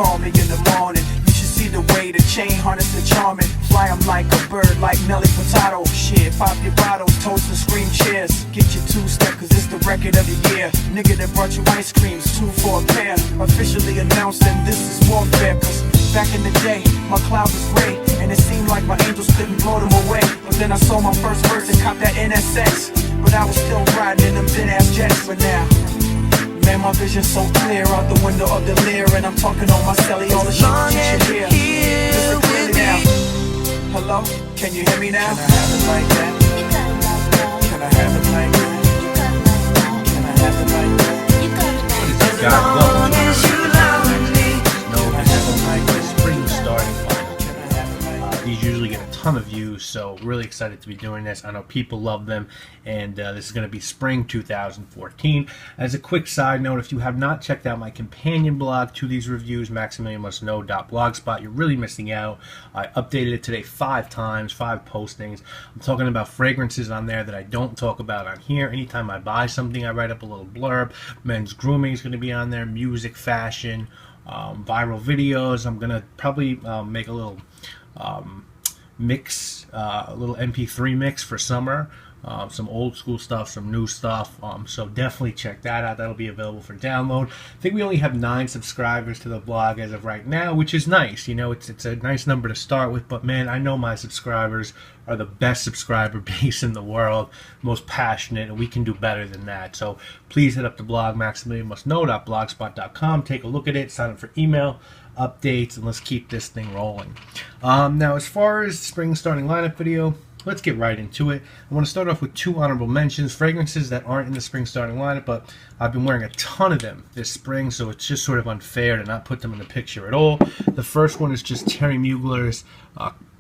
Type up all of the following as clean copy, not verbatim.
call me in the morning. You should see the way the chain harness the charming. Fly 'em like a bird, like Nelly Furtado. Shit, pop your bottle, toast and scream cheers. Get your two-step, cause it's the record of the year. Nigga that brought you ice creams, 2 for a pair. Officially announcing this is warfare, cause back in the day, my cloud was gray, and it seemed like my angels couldn't blow them away. But then I saw my first verse and copped that NSX. But I was still riding in them thin-ass jets. But now, man, my vision's so clear out the window of the Lear, and I'm talking on my celly, all the shit that you should hear. Listen clearly now. Hello, can you hear me now? Can I have it like that? Can I have it like that? Can I have it like that? As long as you love me. No, I have it like this spring starting final. These usually get a ton of views, so really excited to be doing this. I know people love them, and this is going to be spring 2014. As a quick side note, if you have not checked out my companion blog to these reviews, MaximilianMustKnow.blogspot, you're really missing out. I updated it today 5 times, 5 postings. I'm talking about fragrances on there that I don't talk about on here. Anytime I buy something, I write up a little blurb. Men's grooming is going to be on there, music, fashion, viral videos. I'm going to probably make a little mix, a little MP3 mix for summer, some old school stuff, some new stuff, so definitely check that out. That'll be available for download. I think we only have 9 subscribers to the blog as of right now, which is nice. You know, it's a nice number to start with, but man, I know my subscribers are the best subscriber base in the world, most passionate, and we can do better than that. So please hit up the blog, MaximilianMustKnow.blogspot.com, take a look at it, sign up for email updates, and let's keep this thing rolling. Now, as far as spring starting lineup video, let's get right into it. I want to start off with 2 honorable mentions, fragrances that aren't in the spring starting lineup, but I've been wearing a ton of them this spring, so it's just sort of unfair to not put them in the picture at all. The first one is just Terry Mugler's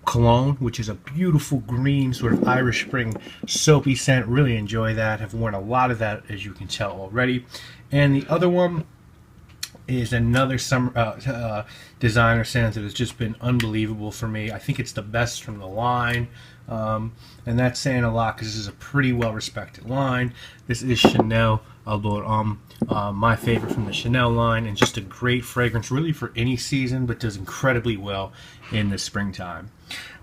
cologne, which is a beautiful green sort of Irish Spring soapy scent. Really enjoy that. I've worn a lot of that, as you can tell already. And the other one is another summer designer scent that has just been unbelievable for me. I think it's the best from the line, and that's saying a lot because this is a pretty well respected line. This is Chanel Adore, my favorite from the Chanel line, and just a great fragrance really for any season, but does incredibly well in the springtime.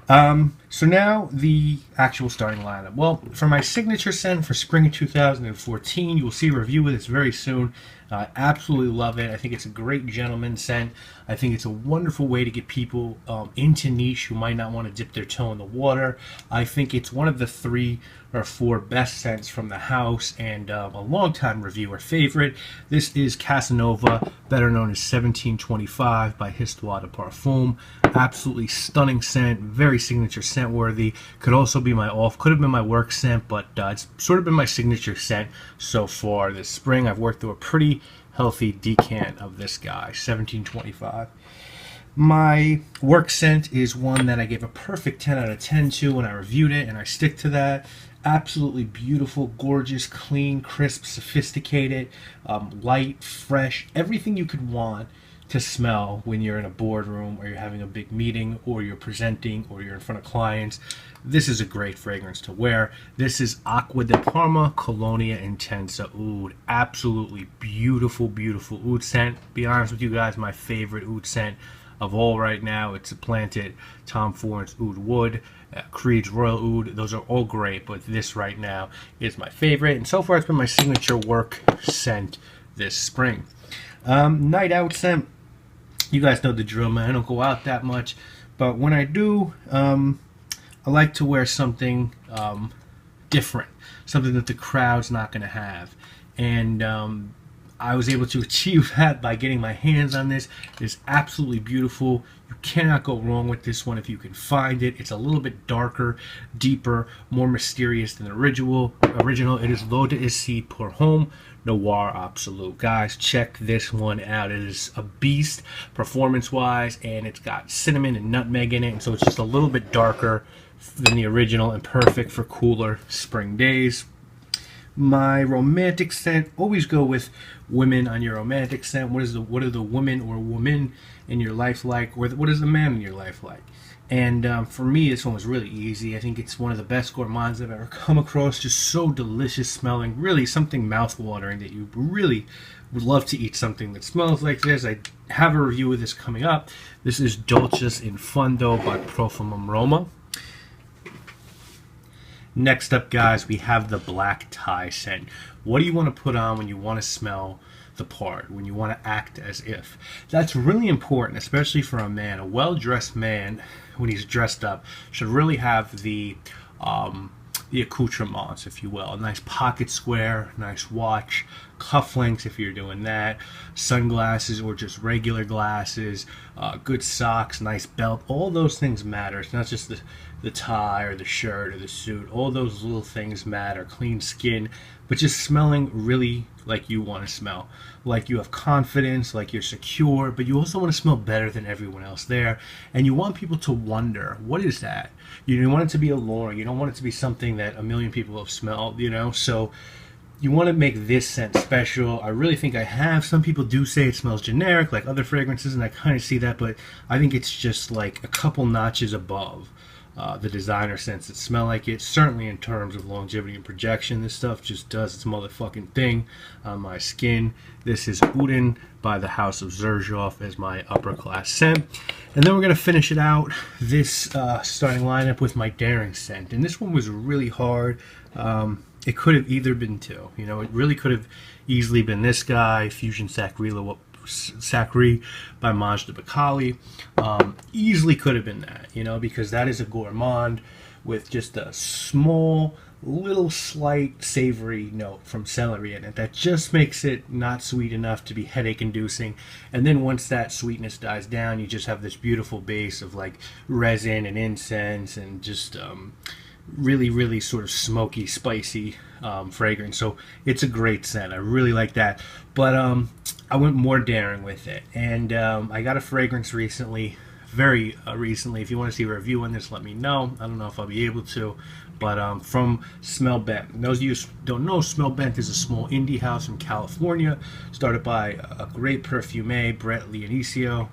So now the actual starting lineup. Well, for my signature scent for spring 2014, you will see a review of this very soon. I absolutely love it. I think it's a great gentleman scent. I think it's a wonderful way to get people into niche who might not want to dip their toe in the water. I think it's one of the 3 or 4 best scents from the house, and a longtime reviewer favorite. This is Casanova, better known as 1725 by Histoire de Parfum. Absolutely stunning scent, very signature scent worthy. Could also be could have been my work scent, but it's sort of been my signature scent so far this spring. I've worked through a pretty healthy decant of this guy, 1725. My work scent is one that I gave a perfect 10 out of 10 to when I reviewed it, and I stick to that. Absolutely beautiful, gorgeous, clean, crisp, sophisticated, light, fresh, everything you could want to smell when you're in a boardroom or you're having a big meeting or you're presenting or you're in front of clients. This is a great fragrance to wear. This is Acqua di Parma Colonia Intensa Oud. Absolutely beautiful, beautiful oud scent. Be honest with you guys, my favorite oud scent of all right now. It's supplanted Tom Ford's Oud Wood, Creed's Royal Oud. Those are all great, but this right now is my favorite. And so far, it's been my signature work scent this spring. Night out scent. You guys know the drill, man. I don't go out that much, but when I do, I like to wear something different, something that the crowd's not going to have. And I was able to achieve that by getting my hands on this. It's absolutely beautiful. You cannot go wrong with this one if you can find it. It's a little bit darker, deeper, more mysterious than the original. It is L'Eau d'Issy pour Homme Noir Absolute. Guys, check this one out. It is a beast performance-wise, and it's got cinnamon and nutmeg in it, and so it's just a little bit darker than the original and perfect for cooler spring days. My romantic scent, always go with women on your romantic scent. What are the women or woman in your life like, or what is the man in your life like? And for me, this one was really easy. I think it's one of the best gourmands I've ever come across. Just so delicious smelling, really something mouth-watering that you really would love to eat something that smells like this. I have a review of this coming up. This is Dolces in Fondo by Profumum Roma. Next up, guys, we have the black tie scent. What do you want to put on when you want to smell the part, when you want to act as if? That's really important, especially for a man. A well-dressed man, when he's dressed up, should really have the accoutrements, if you will. A nice pocket square, nice watch, cufflinks if you're doing that, sunglasses or just regular glasses, good socks, nice belt. All those things matter. It's not just the tie or the shirt or the suit. All those little things matter. Clean skin, but just smelling really like you want to smell, like you have confidence, like you're secure, but you also want to smell better than everyone else there, and you want people to wonder, what is that? You want it to be alluring. You don't want it to be something that a million people have smelled, you know? So you want to make this scent special. I really think I have. Some people do say it smells generic like other fragrances, and I kind of see that, but I think it's just like a couple notches above the designer scents that smell like it. Certainly in terms of longevity and projection, this stuff just does its motherfucking thing on my skin. This is Udin by the House of Xerjoff as my upper class scent. And then we're going to finish it out, this starting lineup, with my daring scent. And this one was really hard. It could have either been two. You know, it really could have easily been this guy, Fusion Sacri by Maj de Bacali. Easily could have been that, you know, because that is a gourmand with just a small, little, slight savory note from celery in it that just makes it not sweet enough to be headache inducing. And then once that sweetness dies down, you just have this beautiful base of like resin and incense and just really, really sort of smoky, spicy fragrance. So it's a great scent. I really like that. But I went more daring with it. And I got a fragrance recently, very recently. If you want to see a review on this, let me know. I don't know if I'll be able to. But from Smell Bent. Those of you who don't know, Smell Bent is a small indie house in California, started by a great perfume, Brett Leonicio.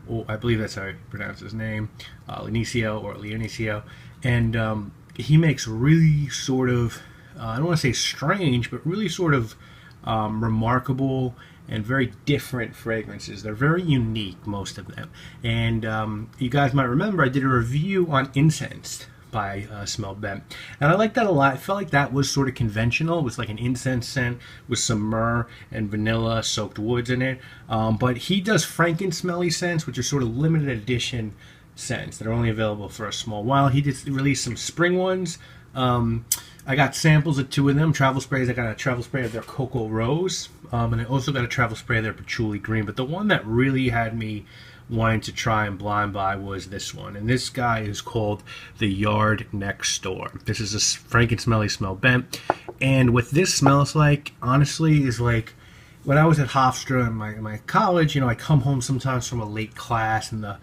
Or I believe that's how I pronounce his name, Leonicio or Leonicio. And he makes really sort of, I don't want to say strange, but really sort of remarkable and very different fragrances. They're very unique, most of them. And you guys might remember I did a review on Incense by Smell Bent, and I like that a lot. I felt like that was sort of conventional. It was like an incense scent with some myrrh and vanilla soaked woods in it. But he does Franken-smelly scents, which are sort of limited edition scents that are only available for a small while. He did release some spring ones. I got samples of two of them, travel sprays. I got a travel spray of their Cocoa Rose, and I also got a travel spray of their Patchouli Green. But the one that really had me wanting to try and blind buy was this one. And this guy is called The Yard Next Door. This is a Franken-smelly Smell Bent. And what this smells like, honestly, is like when I was at Hofstra in my college. You know, I come home sometimes from a late class in the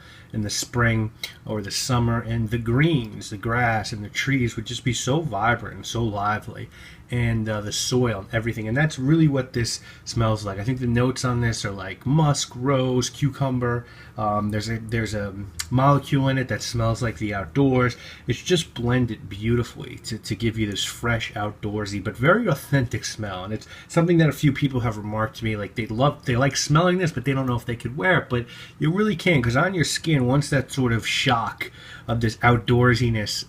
spring or the summer, and the greens, the grass, and the trees would just be so vibrant and so lively, and the soil and everything. And that's really what this smells like. I think the notes on this are like musk, rose, cucumber. There's a molecule in it that smells like the outdoors. It's just blended beautifully to give you this fresh, outdoorsy, but very authentic smell. And it's something that a few people have remarked to me, like they like smelling this, but they don't know if they could wear it. But you really can, because on your skin, once that sort of shock of this outdoorsiness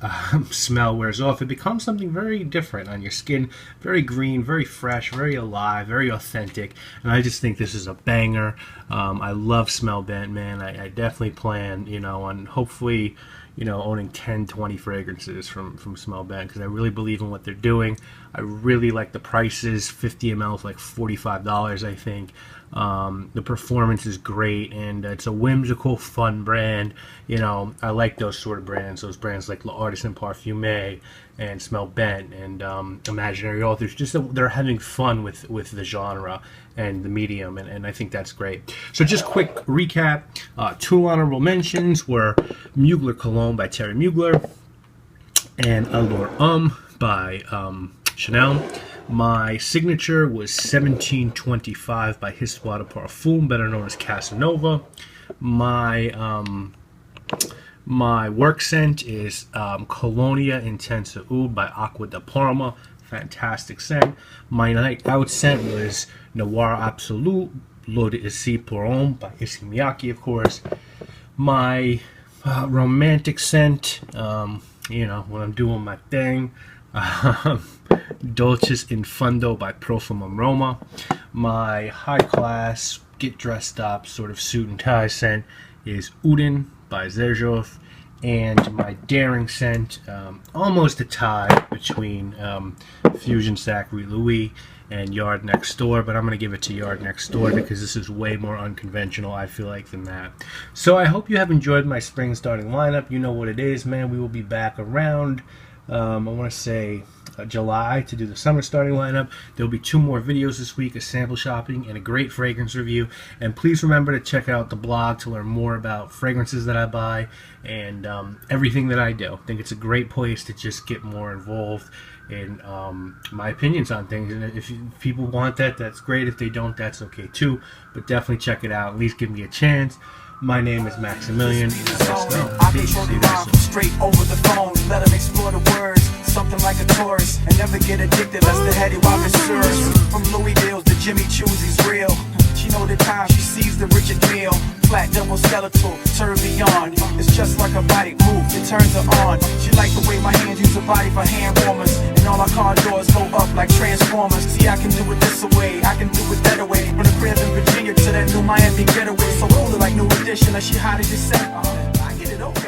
smell wears off, it becomes something very different on your skin. Very green, very fresh, very alive, very authentic. And I just think this is a banger. I love Smell Bent, man. I definitely plan, you know, on hopefully, you know, owning 10, 20 fragrances from Smell Bent, because I really believe in what they're doing. I really like the prices. 50 ml is like $45, I think. The performance is great, and it's a whimsical, fun brand. You know, I like those sort of brands. Those brands like L'Artisan Parfumé and Smell Bent and Imaginary Authors. Just that they're having fun with the genre and the medium, and I think that's great. So just quick recap. Two honorable mentions were Mugler Cologne by Terry Mugler and Allure by Chanel. My signature was 1725 by Histoire de Parfum, better known as Casanova. My work scent is Colonia Intensa Oud by Acqua da Parma. fantastic scent. My night out scent was Noir Absolute, L'eau d'Issy pour Homme by Issey Miyake, of course. My romantic scent, you know, when I'm doing my thing, Dolces in Fundo by Profumum Roma. My high class, get dressed up sort of suit and tie scent is Udin by Zerjov. And my daring scent, almost a tie between Fusion Sacre Louis and Yard Next Door, but I'm going to give it to Yard Next Door because this is way more unconventional, I feel like, than that. So I hope you have enjoyed my spring starting lineup. You know what it is, man. We will be back around, I want to say, July to do the summer starting lineup. There'll be 2 more videos this week, a sample shopping and a great fragrance review. And please remember to check out the blog to learn more about fragrances that I buy and everything that I do. I think it's a great place to just get more involved in my opinions on things. And if people want that, that's great. If they don't, that's okay too. But definitely check it out. At least give me a chance. My name is Maximilian. I control the rhyme straight over the phone. Let them explore the words, something like a tourist, and never get addicted. That's the heady while it serves. From Louis Deals to Jimmy Choo's, he's real. She know the time she sees the Richard Mille. Flat double skeletal, tourbillon. It's just like a body move, it turns her on. She like the way my hands use her body for hand warmers, and all our car doors go up like transformers. See, I can do it this way, I can do it that way. From the crib in Virginia to that new Miami getaway, so cooler like New Edition. She hot as you say, I get it okay.